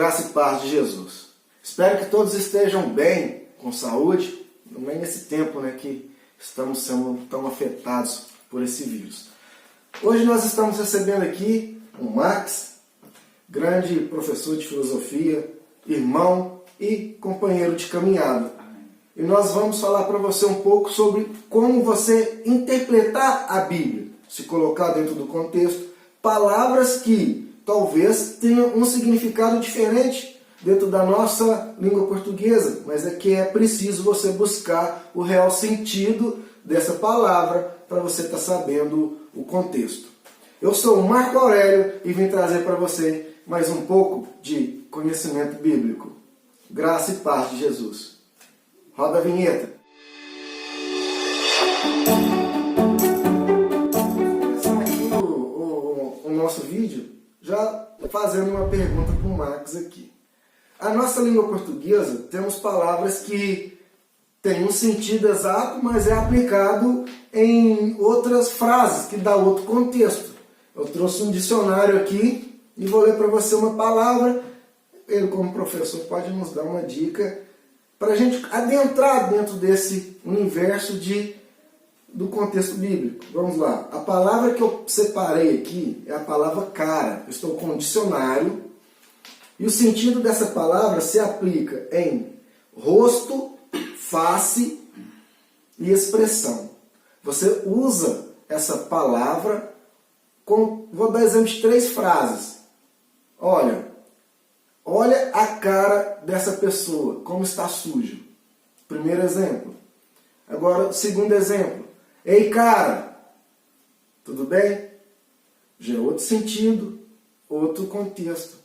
Graça e paz de Jesus. Espero que todos estejam bem, com saúde, não é nesse tempo, que estamos sendo tão afetados por esse vírus. Hoje nós estamos recebendo aqui o Max, grande professor de filosofia, irmão e companheiro de caminhada. E nós vamos falar para você um pouco sobre como você interpretar a Bíblia, se colocar dentro do contexto, palavras que talvez tenham um significado diferente dentro da nossa língua portuguesa, mas é que é preciso você buscar o real sentido dessa palavra para você estar sabendo o contexto. Eu sou o Marco Aurélio e vim trazer para você mais um pouco de conhecimento bíblico. Graça e paz de Jesus. Roda a vinheta. Começando aqui o nosso vídeo, já fazendo uma pergunta para o Max aqui. A nossa língua portuguesa temos palavras que têm um sentido exato, mas é aplicado em outras frases, que dá outro contexto. Eu trouxe um dicionário aqui e vou ler para você uma palavra. Ele, como professor, pode nos dar uma dica para a gente adentrar dentro desse universo do contexto bíblico. Vamos lá. A palavra que eu separei aqui é a palavra cara. Eu estou com um dicionário. E o sentido dessa palavra se aplica em rosto, face e expressão. Você usa essa palavra vou dar exemplo de 3 frases. Olha a cara dessa pessoa, como está suja. Primeiro exemplo. Agora, segundo exemplo. Ei, cara, tudo bem? Já é outro sentido, outro contexto.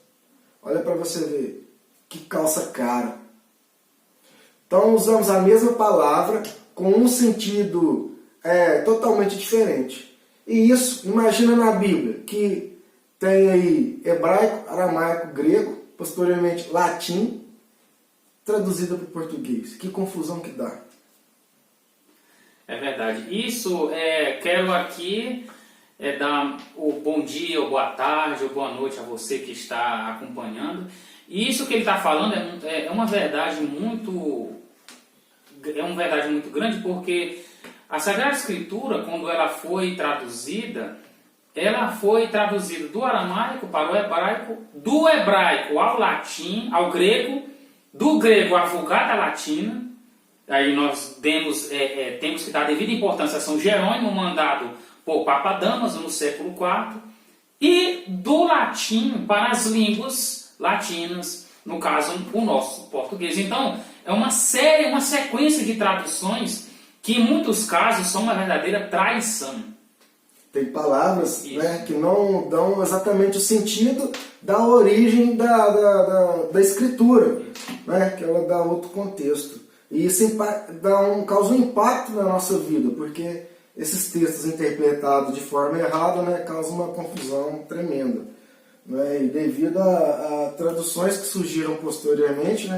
Olha para você ver. Que calça cara. Então, usamos a mesma palavra com um sentido totalmente diferente. E isso, imagina na Bíblia, que tem aí hebraico, aramaico, grego, posteriormente latim, traduzido para o português. Que confusão que dá. É verdade. Isso, quero aqui dar o bom dia, ou boa tarde, ou boa noite a você que está acompanhando. E isso que ele está falando é uma verdade muito grande, porque a Sagrada Escritura, quando ela foi traduzida do aramaico para o hebraico, do hebraico ao latim, ao grego, do grego à Vulgata Latina. Aí nós temos que dar devida importância a São Jerônimo, mandado por Papa Damaso no século IV, e do latim para as línguas latinas, no caso o nosso português. Então, é uma sequência de traduções que em muitos casos são uma verdadeira traição. Tem palavras que não dão exatamente o sentido da origem da escritura, que ela dá outro contexto. E isso causa um impacto na nossa vida, porque esses textos interpretados de forma errada causam uma confusão tremenda. E devido a traduções que surgiram posteriormente,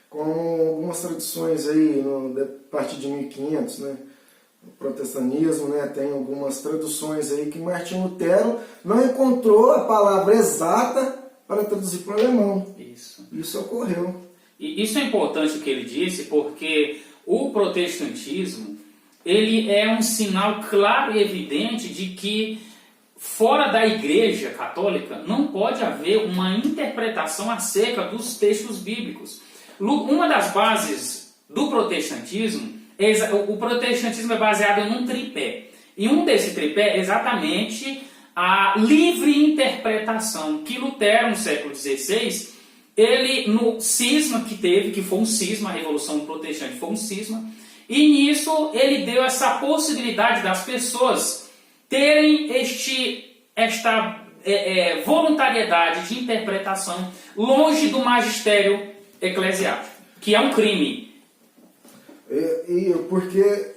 como algumas traduções aí a partir de 1500, o protestantismo, tem algumas traduções aí que Martinho Lutero não encontrou a palavra exata para traduzir para o alemão. Isso ocorreu. E isso é importante o que ele disse, porque o protestantismo ele é um sinal claro e evidente de que fora da Igreja Católica não pode haver uma interpretação acerca dos textos bíblicos. Uma das bases do protestantismo, o protestantismo é baseado em um tripé. E um desse tripé é exatamente a livre interpretação que Lutero, no século XVI, ele, no cisma que teve, que foi um cisma, a Revolução Protestante foi um cisma, e nisso ele deu essa possibilidade das pessoas terem esta voluntariedade de interpretação longe do magistério eclesiástico, que é um crime. Porque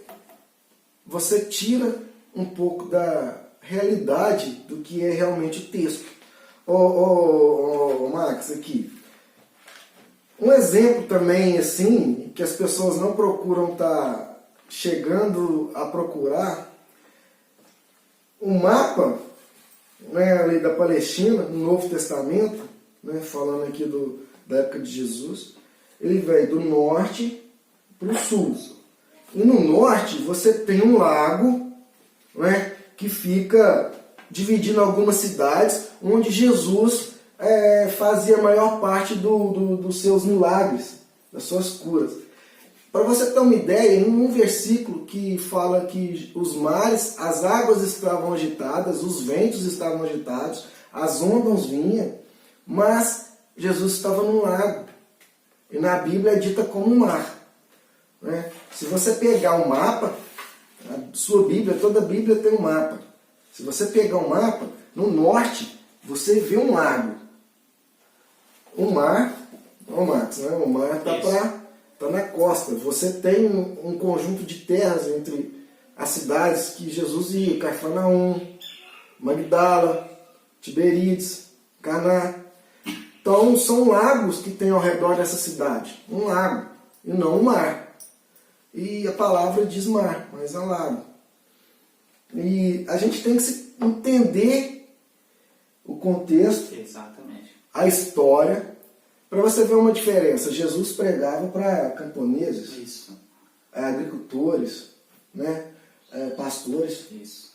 você tira um pouco da realidade do que é realmente o texto. Max, aqui. Um exemplo também, assim, que as pessoas não procuram estar chegando a procurar, o mapa ali da Palestina, no Novo Testamento, falando aqui da época de Jesus, ele veio do norte para o sul. E no norte você tem um lago, né, que fica dividindo algumas cidades, onde Jesus fazia a maior parte dos seus milagres, das suas curas. Para você ter uma ideia, em um versículo que fala que os mares, as águas estavam agitadas, os ventos estavam agitados, as ondas vinham, mas Jesus estava num lago. E na Bíblia é dita como um mar. Né? Se você pegar um mapa, a sua Bíblia, toda Bíblia tem um mapa. Se você pegar um mapa, no norte, você vê um lago. O mar, o Max, né? O mar está na costa. Você tem um conjunto de terras entre as cidades que Jesus ia, Cafarnaum, Magdala, Tiberíades, Caná. Então são lagos que tem ao redor dessa cidade. Um lago, e não um mar. E a palavra diz mar, mas é um lago. E a gente tem que entender o contexto, exatamente, a história, para você ver uma diferença. Jesus pregava para camponeses, isso, agricultores, né, pastores. isso.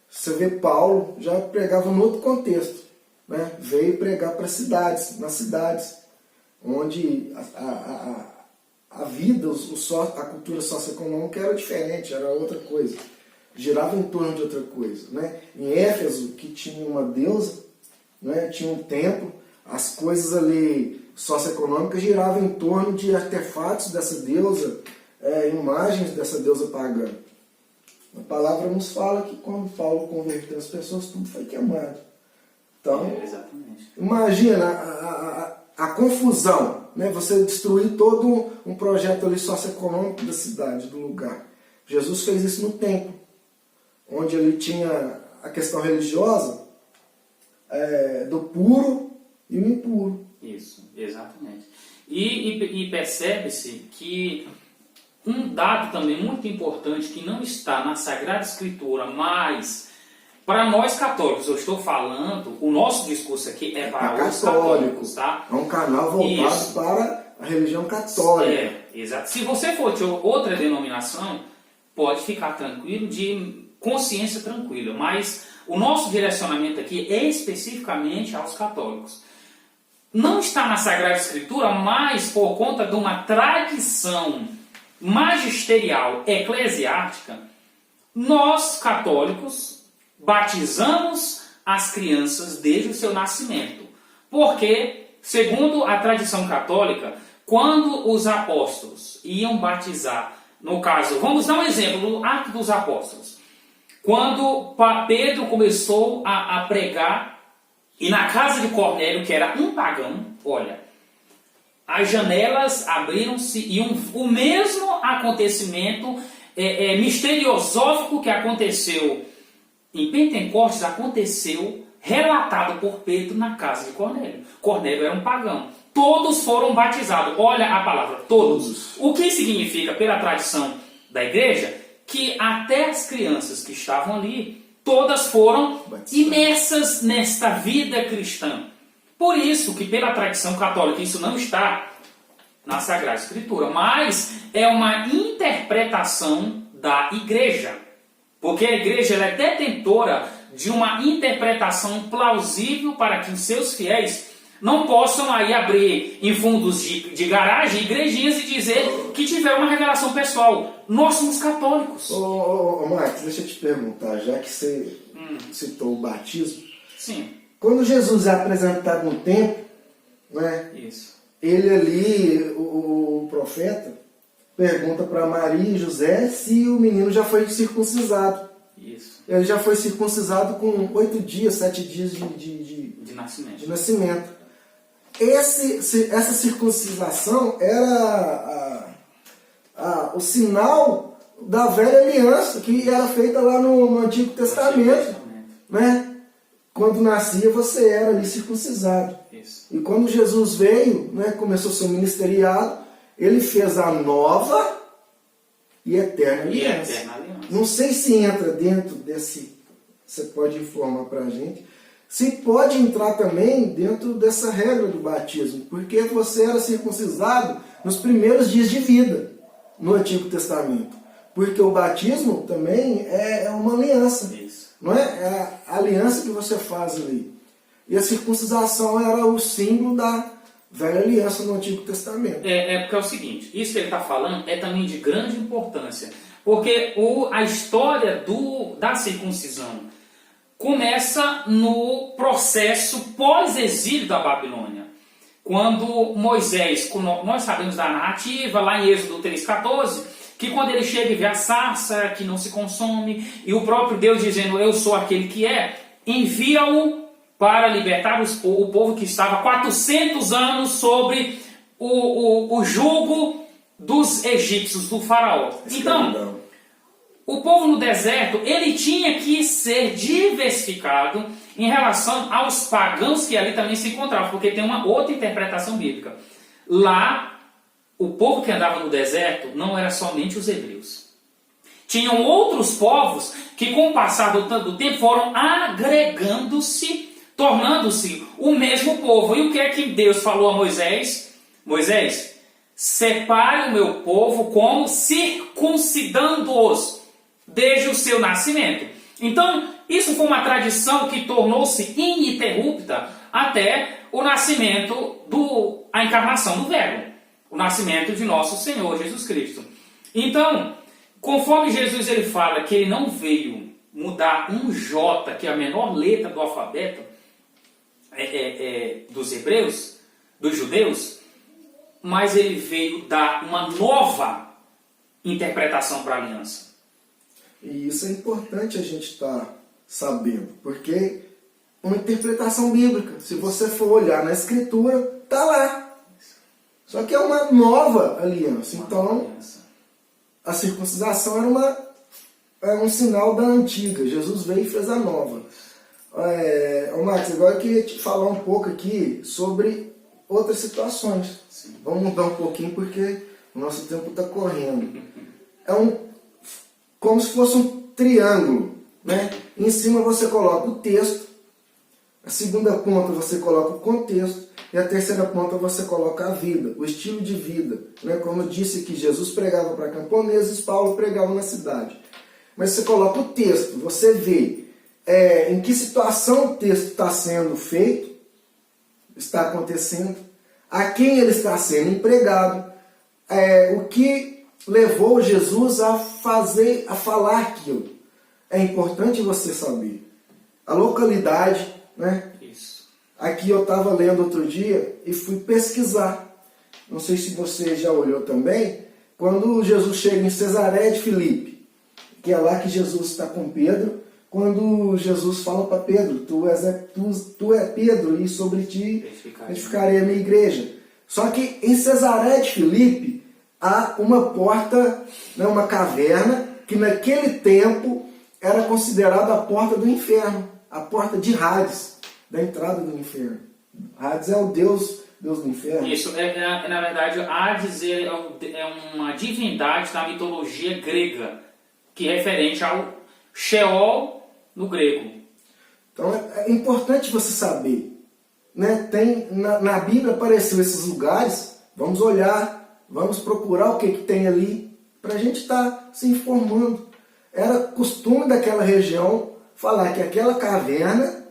Você vê Paulo já pregava em outro contexto, né? Veio pregar para cidades, nas cidades, onde a vida, a cultura socioeconômica era diferente, era outra coisa. Girava em torno de outra coisa. Né? Em Éfeso, que tinha uma deusa, né? Tinha um templo, as coisas ali socioeconômicas giravam em torno de artefatos dessa deusa, imagens dessa deusa pagã. A palavra nos fala que quando Paulo converteu as pessoas, tudo foi queimado. Então, exatamente. Imagina a confusão, né? Você destruir todo um projeto ali socioeconômico da cidade, do lugar. Jesus fez isso no templo, onde ele tinha a questão religiosa do puro e o impuro. Isso, exatamente. E percebe-se que um dado também muito importante que não está na Sagrada Escritura, mas para nós católicos, eu estou falando, o nosso discurso aqui é para os católicos, tá? É um canal voltado para a religião católica. Exato. Se você for de outra denominação, pode ficar tranquilo, de consciência tranquila, mas o nosso direcionamento aqui é especificamente aos católicos. Não está na Sagrada Escritura, mas por conta de uma tradição magisterial eclesiástica, nós católicos batizamos as crianças desde o seu nascimento. Porque, segundo a tradição católica, quando os apóstolos iam batizar, no caso, vamos dar um exemplo, no Atos dos Apóstolos, quando Pedro começou a pregar, e na casa de Cornélio, que era um pagão, olha, as janelas abriram-se e o mesmo acontecimento misteriosófico que aconteceu em Pentecostes aconteceu, relatado por Pedro na casa de Cornélio. Cornélio era um pagão. Todos foram batizados. Olha a palavra, todos. O que significa, pela tradição da igreja, que até as crianças que estavam ali, todas foram imersas nesta vida cristã. Por isso que, pela tradição católica, isso não está na Sagrada Escritura, mas é uma interpretação da igreja. Porque a igreja ela é detentora de uma interpretação plausível para que os seus fiéis não possam aí abrir em fundos de garagem, igrejinhas e dizer que tiveram uma revelação pessoal. Nós somos católicos. Marcos, deixa eu te perguntar, já que você citou o batismo. Sim. Quando Jesus é apresentado no templo, né, isso, ele ali, o profeta, pergunta para Maria e José se o menino já foi circuncisado. Isso. Ele já foi circuncisado com 8 dias, 7 dias de nascimento. Essa circuncisação era o sinal da velha aliança, que era feita lá no Antigo Testamento. Né? Quando nascia, você era ali circuncisado. Isso. E quando Jesus veio, né, começou seu ministeriado, ele fez a nova e eterna aliança. Não sei se entra dentro desse... Você pode informar para a gente se pode entrar também dentro dessa regra do batismo, porque você era circuncisado nos primeiros dias de vida no Antigo Testamento. Porque o batismo também é uma aliança, Isso. não é? É a aliança que você faz ali. E a circuncisação era o símbolo da velha aliança no Antigo Testamento. Porque é o seguinte, isso que ele está falando é também de grande importância, porque a história da circuncisão começa no processo pós-exílio da Babilônia. Quando Moisés, nós sabemos da narrativa, lá em Êxodo 3,14, que quando ele chega e vê a sarça que não se consome, e o próprio Deus dizendo, eu sou aquele que é, envia-o para libertar o povo que estava 400 anos sobre o jugo dos egípcios, do faraó. Então, o povo no deserto, ele tinha que ser diversificado em relação aos pagãos que ali também se encontravam, porque tem uma outra interpretação bíblica. Lá, o povo que andava no deserto não era somente os hebreus. Tinham outros povos que, com o passar do tempo, foram agregando-se, tornando-se o mesmo povo. E o que é que Deus falou a Moisés? Moisés, separe o meu povo como circuncidando-os desde o seu nascimento. Então, isso foi uma tradição que tornou-se ininterrupta até o nascimento, a encarnação do Verbo, o nascimento de nosso Senhor Jesus Cristo. Então, conforme Jesus ele fala que ele não veio mudar um J, que é a menor letra do alfabeto dos hebreus, dos judeus, mas ele veio dar uma nova interpretação para a aliança. E isso é importante a gente estar sabendo, porque uma interpretação bíblica, se você for olhar na Escritura, está lá. Só que é uma nova aliança. Então, a circuncisação era um sinal da antiga. Jesus veio e fez a nova. Max, agora eu queria te falar um pouco aqui sobre outras situações. Sim. Vamos mudar um pouquinho porque o nosso tempo está correndo. Como se fosse um triângulo, né? Em cima você coloca o texto, a segunda ponta você coloca o contexto e a terceira ponta você coloca a vida, o estilo de vida, né? Como eu disse que Jesus pregava para camponeses, Paulo pregava na cidade. Mas você coloca o texto, você vê em que situação o texto está sendo feito, está acontecendo, a quem ele está sendo empregado, o que levou Jesus a falar aquilo. É importante você saber. A localidade, né? Isso. Aqui eu estava lendo outro dia e fui pesquisar. Não sei se você já olhou também. Quando Jesus chega em Cesareia de Filipe, que é lá que Jesus está com Pedro, quando Jesus fala para Pedro, tu é Pedro e sobre ti edificarei a minha igreja. Só que em Cesareia de Filipe, há uma porta, né, uma caverna, que naquele tempo era considerada a porta do inferno, a porta de Hades, da entrada do inferno. Hades é o Deus do inferno. Isso, na verdade, Hades é uma divindade da mitologia grega, que é referente ao Sheol no grego. Então é importante você saber, né? Na Bíblia apareceu esses lugares, vamos olhar, vamos procurar o que tem ali, para a gente estar se informando. Era costume daquela região falar que aquela caverna,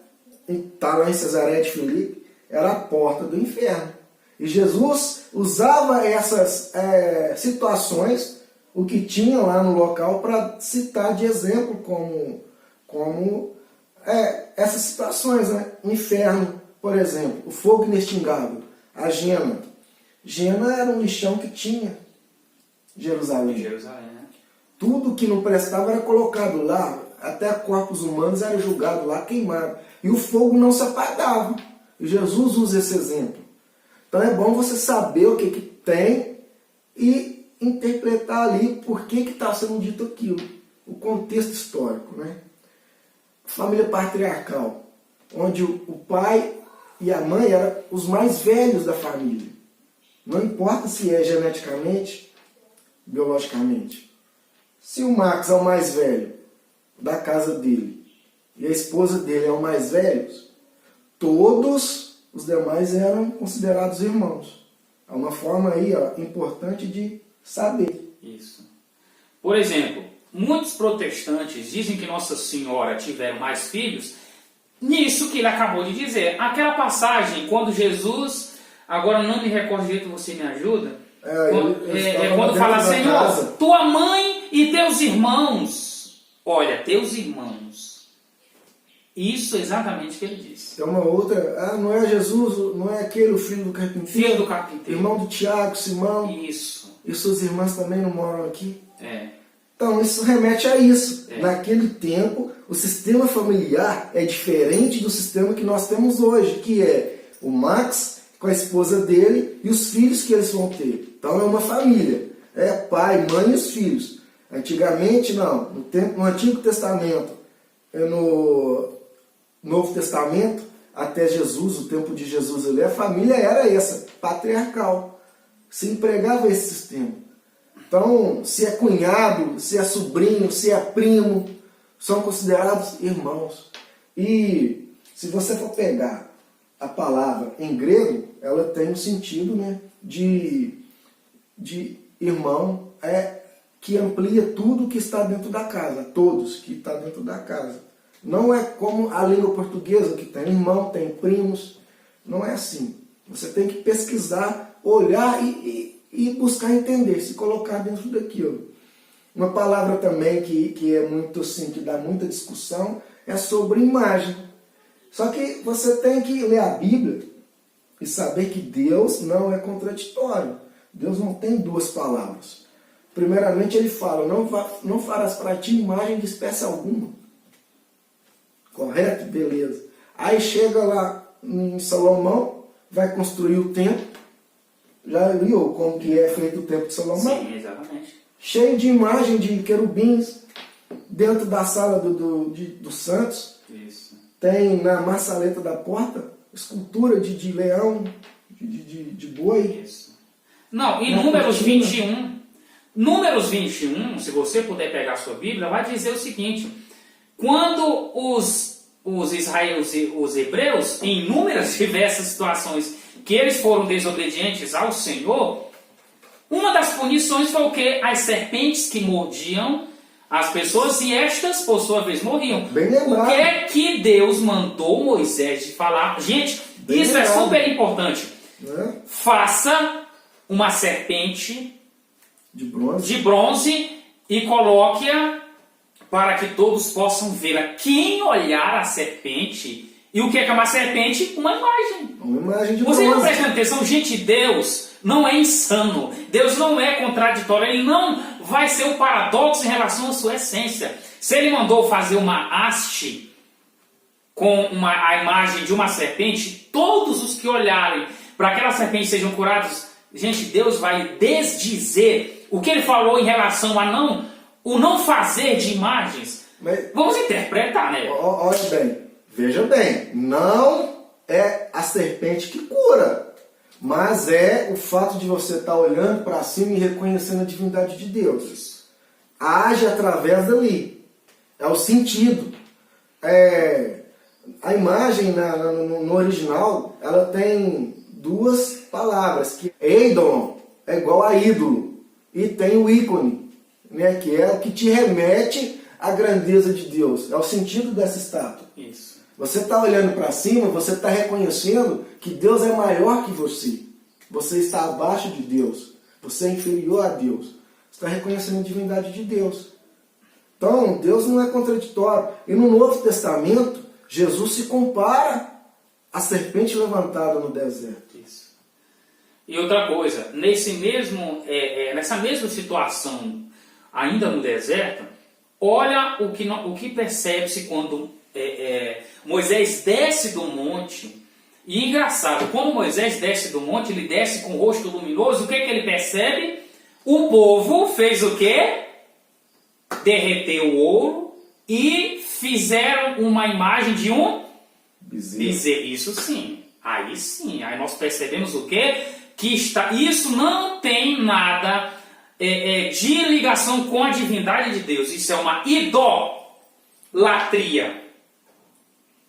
está lá em Cesareia de Filipe, era a porta do inferno. E Jesus usava essas situações, o que tinha lá no local, para citar de exemplo como essas situações, né? O inferno, por exemplo, o fogo inextinguível, a gema. Gema era um lixão que tinha em Jerusalém. Tudo que não prestava era colocado lá, até corpos humanos eram julgados lá, queimados. E o fogo não se apagava. E Jesus usa esse exemplo. Então é bom você saber o que tem e interpretar ali por que está sendo dito aquilo. O contexto histórico, né? Família patriarcal, onde o pai e a mãe eram os mais velhos da família. Não importa se é geneticamente, biologicamente. Se o Max é o mais velho da casa dele e a esposa dele é o mais velho, todos os demais eram considerados irmãos. É uma forma aí, importante de saber. Isso. Por exemplo, muitos protestantes dizem que Nossa Senhora tiveram mais filhos, nisso que ele acabou de dizer. Aquela passagem, quando Jesus, agora não me recordo direito, você me ajuda? Quando fala, Senhor, tua mãe e teus irmãos. Olha, teus irmãos. Isso é exatamente o que ele disse. Tem uma outra, não é Jesus, não é aquele o filho do carpinteiro? Filho do carpinteiro. Irmão do Tiago, Simão. Isso. E suas irmãs também não moram aqui? É. Então, isso remete a isso. Naquele tempo, o sistema familiar é diferente do sistema que nós temos hoje, que é o Max com a esposa dele e os filhos que eles vão ter. Então, é uma família. É pai, mãe e os filhos. Antigamente, não. No Antigo Testamento, no Novo Testamento, até Jesus, o tempo de Jesus ali, a família era essa, patriarcal. Se empregava esse sistema. Então, se é cunhado, se é sobrinho, se é primo, são considerados irmãos. E se você for pegar a palavra em grego, ela tem um sentido, né, de irmão, que amplia tudo que está dentro da casa, todos que está dentro da casa. Não é como a língua portuguesa, que tem irmão, tem primos. Não é assim. Você tem que pesquisar, olhar e buscar entender, se colocar dentro daquilo. Uma palavra também que é muito assim, que dá muita discussão, é sobre imagem. Só que você tem que ler a Bíblia e saber que Deus não é contraditório. Deus não tem duas palavras. Primeiramente ele fala, não farás para ti imagem de espécie alguma. Correto? Beleza. Aí chega lá em Salomão, vai construir o templo. Já viu como que é feito o templo de Salomão? Sim, exatamente. Cheio de imagem de querubins dentro da sala dos santos. Isso. Tem na maçaneta da porta escultura de leão, de boi. Isso. Não, em Números 21, Números 21, se você puder pegar a sua Bíblia, vai dizer o seguinte: quando os hebreus, em inúmeras diversas situações que eles foram desobedientes ao Senhor, uma das punições foi o quê? As serpentes que mordiam as pessoas e estas, por sua vez, morriam. Bem lembrado. O que é que Deus mandou Moisés de falar? Gente, bem isso lembrado. É super importante. Faça uma serpente de bronze e coloque-a para que todos possam vê-la. Quem olhar a serpente... E o que é uma serpente? Uma imagem. Uma imagem de bronze. Vocês não prestam atenção? Gente, Deus não é insano. Deus não é contraditório. Ele não vai ser um paradoxo em relação à sua essência. Se ele mandou fazer uma haste com a imagem de uma serpente, todos os que olharem para aquela serpente sejam curados. Gente, Deus vai desdizer o que ele falou em relação o não fazer de imagens. Mas, vamos interpretar, né? Olha bem. Veja bem, não é a serpente que cura, mas é o fato de você estar olhando para cima e reconhecendo a divindade de Deus. Age através dali. É o sentido. A imagem no original, ela tem duas palavras, que eidolon é igual a ídolo, e tem o ícone, né, que é o que te remete à grandeza de Deus. É o sentido dessa estátua. Isso. Você está olhando para cima, você está reconhecendo que Deus é maior que você. Você está abaixo de Deus. Você é inferior a Deus. Você está reconhecendo a divindade de Deus. Então, Deus não é contraditório. E no Novo Testamento, Jesus se compara à serpente levantada no deserto. Isso. E outra coisa, nessa mesma situação, ainda no deserto, olha o que percebe-se quando Moisés desce do monte. E engraçado, quando Moisés desce do monte, ele desce com o rosto luminoso. O que ele percebe? O povo fez o quê? Derreteu o ouro e fizeram uma imagem de um bezerro. Isso sim. Aí nós percebemos o quê? Isso não tem nada de ligação com a divindade de Deus. Isso é uma idolatria.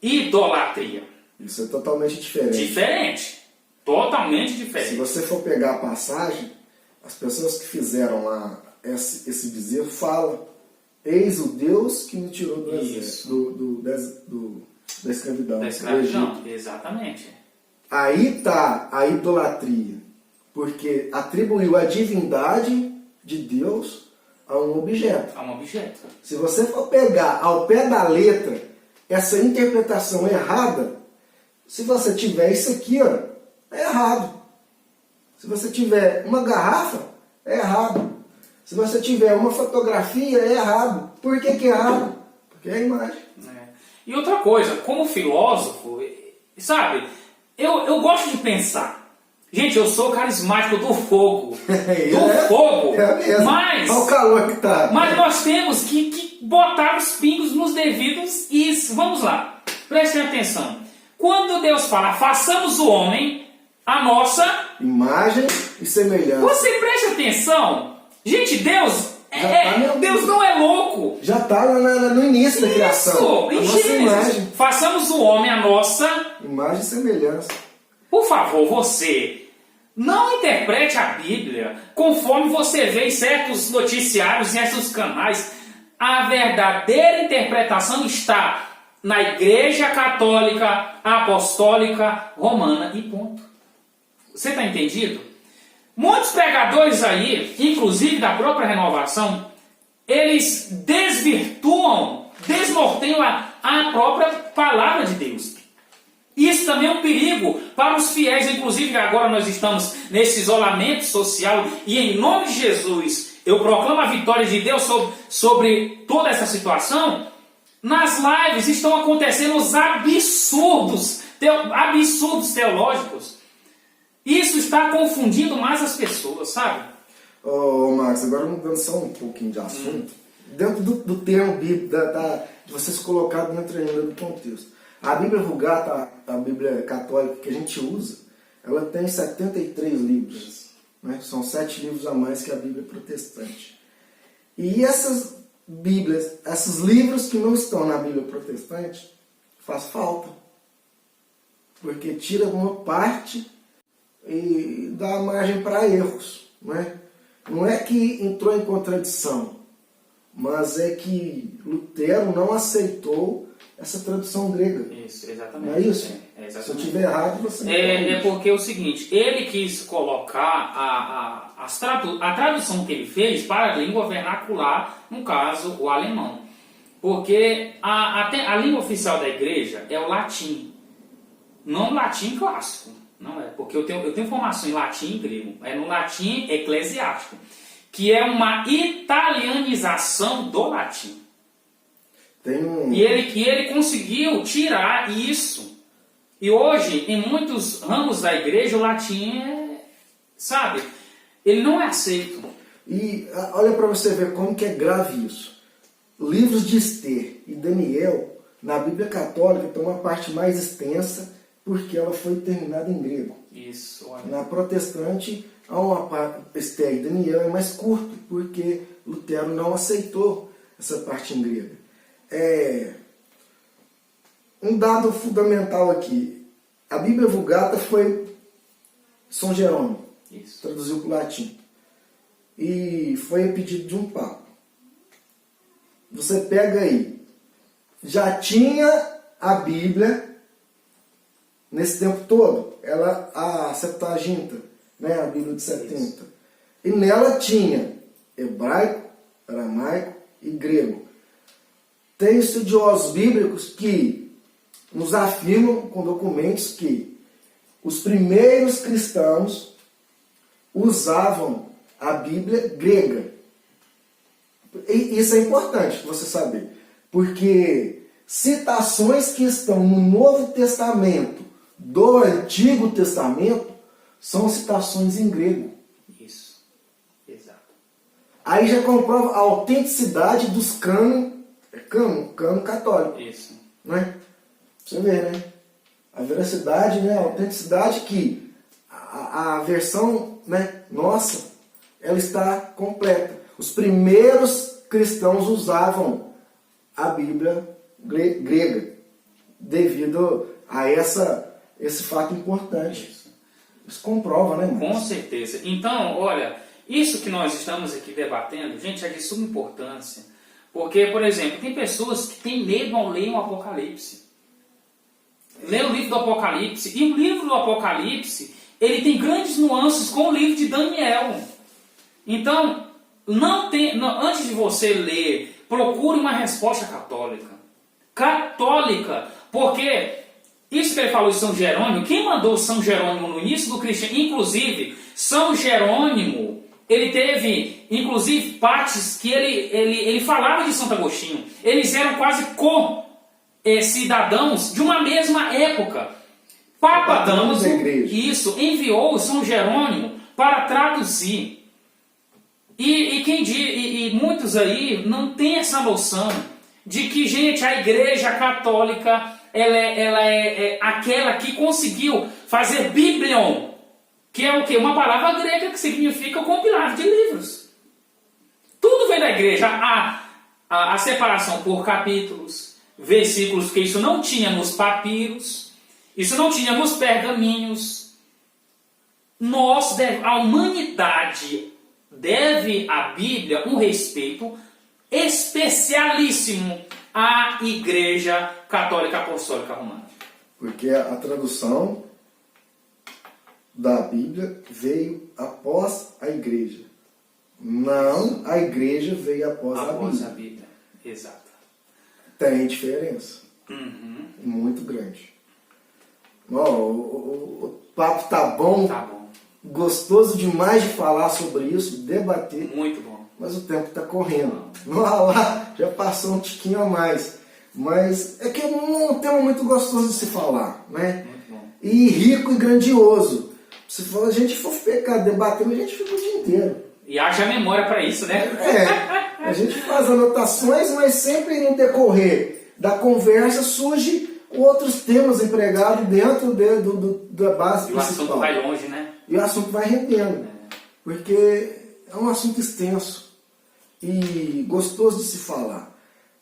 Idolatria. Isso é totalmente diferente. Diferente. Totalmente Se diferente. você for pegar a passagem, as pessoas que fizeram lá esse dizer falam: eis o Deus que me tirou do exército, da escravidão. Da do escravidão. Egito. Exatamente. Aí está a idolatria, porque atribuiu a divindade de Deus a um objeto. É um objeto. Se você for pegar ao pé da letra essa interpretação errada, se você tiver isso aqui, ó, é errado. Se você tiver uma garrafa, é errado. Se você tiver uma fotografia, é errado. Por que que é errado? Porque é a imagem. É. E outra coisa, como filósofo, sabe, eu gosto de pensar. Gente, eu sou carismático do fogo. Do fogo. É mesmo. Mas, olha o calor que tá. mas nós temos que botar os pingos nos devidos is. Vamos lá. Prestem atenção. Quando Deus fala, façamos o homem a nossa imagem e semelhança. Você presta atenção? Gente, Deus Deus não é louco. Já está no início da criação. Isso, a nossa imagem. Façamos o homem a nossa imagem e semelhança. Por favor, você não interprete a Bíblia conforme você vê em certos noticiários, em certos canais. A verdadeira interpretação está na Igreja Católica Apostólica Romana e ponto. Você está entendido? Muitos pregadores aí, inclusive da própria renovação, eles desvirtuam, desnorteiam a própria palavra de Deus. Isso também é um perigo para os fiéis, inclusive agora nós estamos nesse isolamento social e em nome de Jesus eu proclamo a vitória de Deus sobre toda essa situação. Nas lives estão acontecendo os absurdos teológicos. Isso está confundindo mais as pessoas, sabe? Ô, Marcos, agora mudando só um pouquinho de assunto, dentro do termo bíblico, de você se colocar dentro ainda do contexto. A Bíblia Vulgata, a Bíblia católica que a gente usa, ela tem 73 livros. Né? São 7 livros a mais que a Bíblia protestante. E essas Bíblias, esses livros que não estão na Bíblia protestante, faz falta. Porque tira uma parte e dá margem para erros. Não é que entrou em contradição, mas é que Lutero não aceitou essa tradução grega. Isso, exatamente. Não é isso? Exatamente. Se eu estiver errado, você me É porque é o seguinte, ele quis colocar a tradução que ele fez para a língua vernacular, no caso, o alemão. Porque a língua oficial da igreja é o latim, não o latim clássico. Não é, porque eu tenho formação em latim e grego. É no latim eclesiástico, que é uma italianização do latim. E ele conseguiu tirar isso. E hoje, em muitos ramos da igreja, o latim ele não é aceito. E olha para você ver como que é grave isso. Livros de Esther e Daniel, na Bíblia Católica, tem uma parte mais extensa, porque ela foi terminada em grego. Isso. Olha. Na protestante, Esther e Daniel é mais curto, porque Lutero não aceitou essa parte em grego. Um dado fundamental aqui. A Bíblia Vulgata foi São Jerônimo. Isso. Traduziu para o latim. E foi a pedido de um papa. Você pega aí. Já tinha a Bíblia nesse tempo todo, a Septuaginta, a Bíblia de 70. Isso. E nela tinha hebraico, aramaico e grego. Tem estudiosos bíblicos que nos afirmam com documentos que os primeiros cristãos usavam a Bíblia grega. E isso é importante você saber, porque citações que estão no Novo Testamento do Antigo Testamento são citações em grego. Isso, exato. Aí já comprova a autenticidade dos cânon católico. Isso. Você vê, a veracidade, a autenticidade que a versão nossa, ela está completa. Os primeiros cristãos usavam a Bíblia grega. devido a esse fato importante. Isso comprova, né, irmãos? Com certeza. Então, olha, isso que nós estamos aqui debatendo, gente, é de suma importância. Porque, por exemplo, tem pessoas que têm medo ao ler o Apocalipse. Lê o livro do Apocalipse, e o livro do Apocalipse, ele tem grandes nuances com o livro de Daniel. Então, antes de você ler, procure uma resposta católica. Católica, porque isso que ele falou de São Jerônimo, quem mandou São Jerônimo no início do cristianismo, inclusive, São Jerônimo, ele teve, inclusive, partes que ele falava de Santo Agostinho. Eles eram quase cidadãos de uma mesma época. Papa Damaso, isso, enviou São Jerônimo para traduzir. E muitos aí não têm essa noção de que, gente, a Igreja Católica ela é aquela que conseguiu fazer Biblion, que é o quê? Uma palavra grega que significa compilado de livros. Tudo vem da Igreja. A separação por capítulos, versículos, porque isso não tinha nos papiros, isso não tinha nos pergaminhos. A humanidade deve à Bíblia um respeito especialíssimo à Igreja Católica Apostólica Romana. Porque a tradução da Bíblia veio após a Igreja. Não, a Igreja veio após a Bíblia. Exato. Tem diferença. Uhum. Muito grande. O papo tá bom. Tá bom. Gostoso demais de falar sobre isso, debater. Muito bom. Mas o tempo está correndo. Lá, já passou um tiquinho a mais. Mas é que é um tema muito gostoso de se falar, né? Muito bom. E rico e grandioso. Se a gente for ficar debatendo, a gente fica o dia inteiro. E haja memória para isso, né? A gente faz anotações, mas sempre no decorrer da conversa surge outros temas empregados dentro da base principal. E o assunto vai longe, né? E o assunto vai rendendo. Porque é um assunto extenso e gostoso de se falar.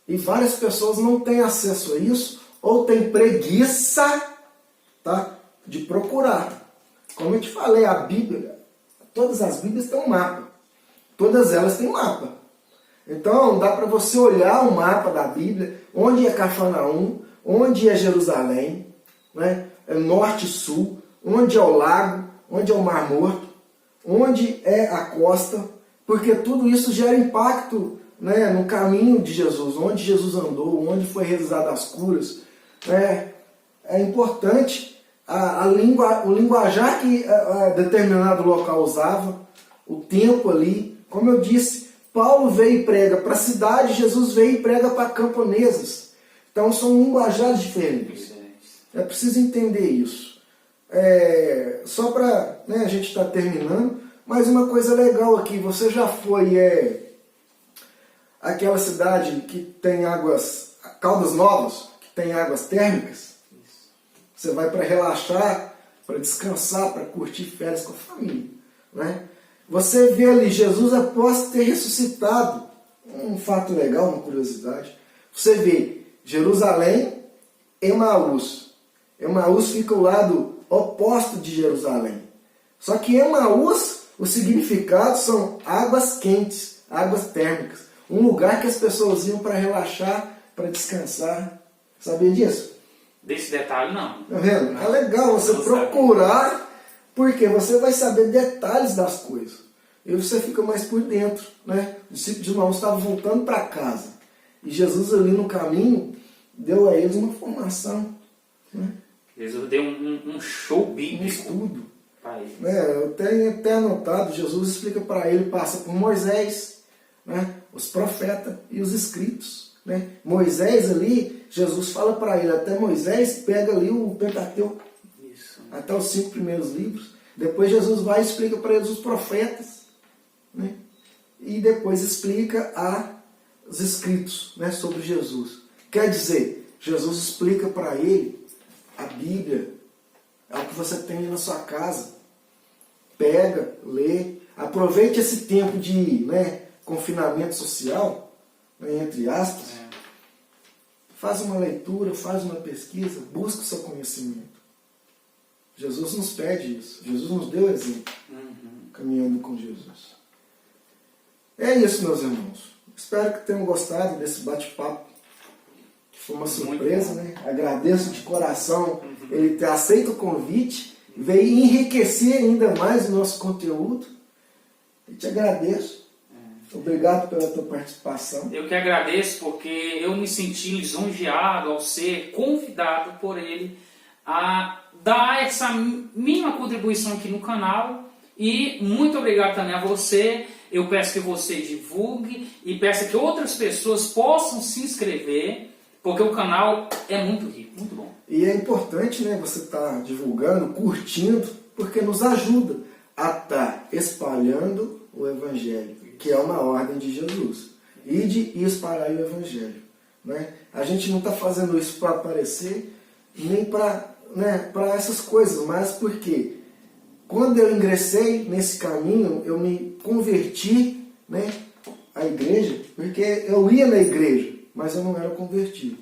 E várias pessoas não têm acesso a isso ou têm preguiça, tá, de procurar. Como eu te falei, a Bíblia, todas as Bíblias têm um mapa. Todas elas têm um mapa. Então dá para você olhar o mapa da Bíblia, onde é Cafarnaum, onde é Jerusalém, né? É norte e sul, onde é o lago, onde é o Mar Morto, onde é a costa, porque tudo isso gera impacto, né, no caminho de Jesus, onde Jesus andou, onde foi realizada as curas. É importante o linguajar que determinado local usava, o tempo ali. Como eu disse, Paulo veio e prega para a cidade, Jesus veio e prega para camponesas. Então são linguajares diferentes. É preciso entender isso. Só para a gente estar terminando, mas uma coisa legal aqui, você já foi aquela cidade que tem Caldas Novas, que tem águas térmicas? Isso. Você vai para relaxar, para descansar, para curtir férias com a família, né? Você vê ali Jesus após ter ressuscitado, um fato legal, uma curiosidade. Você vê Jerusalém, Emaús. Emaús fica ao lado oposto de Jerusalém. Só que Emaús, o significado são águas quentes, águas térmicas. Um lugar que as pessoas iam para relaxar, para descansar. Sabia disso? Desse detalhe, não. Tá vendo? É legal você procurar, porque você vai saber detalhes das coisas. E você fica mais por dentro, né? Os discípulos de Emaús estavam voltando para casa. E Jesus ali no caminho deu a eles uma formação, né? Jesus deu um show bíblico. Um estudo. Para eles. Eu tenho até anotado, Jesus explica para ele, passa por Moisés, né? Os profetas e os escritos, né? Moisés ali, Jesus fala para ele, até Moisés pega ali o Pentateuco. Isso. Até os 5 primeiros livros. Depois Jesus vai e explica para eles os profetas, né? E depois explica os escritos, né, sobre Jesus. Quer dizer, Jesus explica para ele a Bíblia, é o que você tem na sua casa. Pega, lê, aproveite esse tempo de confinamento social, né, entre aspas. faz uma leitura, faz uma pesquisa, busca o seu conhecimento. Jesus nos pede isso. Jesus nos deu exemplo, caminhando com Jesus. É isso, meus irmãos. Espero que tenham gostado desse bate-papo, que foi uma surpresa, né? Agradeço de coração ele ter aceito o convite, veio enriquecer ainda mais o nosso conteúdo. Eu te agradeço. Obrigado pela tua participação. Eu que agradeço, porque eu me senti lisonjeado ao ser convidado por ele a dar essa mínima contribuição aqui no canal. E muito obrigado também a você. Eu peço que você divulgue e peço que outras pessoas possam se inscrever, porque o canal é muito rico, muito bom. E é importante, né, você estar divulgando, curtindo, porque nos ajuda a estar espalhando o Evangelho, que é uma ordem de Jesus. Ide e espalhar o Evangelho. Né? A gente não está fazendo isso para aparecer, nem para essas coisas, mas porque quando eu ingressei nesse caminho, eu me converti, né, à igreja, porque eu ia na igreja, mas eu não era convertido.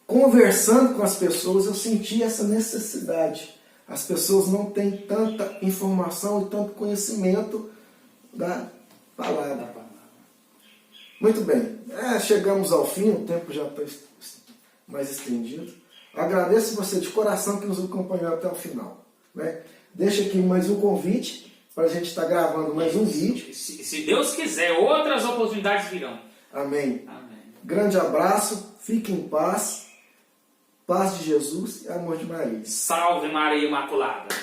Conversando com as pessoas, eu senti essa necessidade. As pessoas não têm tanta informação e tanto conhecimento da palavra. Muito bem, chegamos ao fim, o tempo já está mais estendido. Agradeço você de coração que nos acompanhou até o final. Né? Deixa aqui mais um convite para a gente estar gravando mais um vídeo. Se Deus quiser, outras oportunidades virão. Amém. Amém. Grande abraço, fique em paz, paz de Jesus e amor de Maria. Salve Maria Imaculada.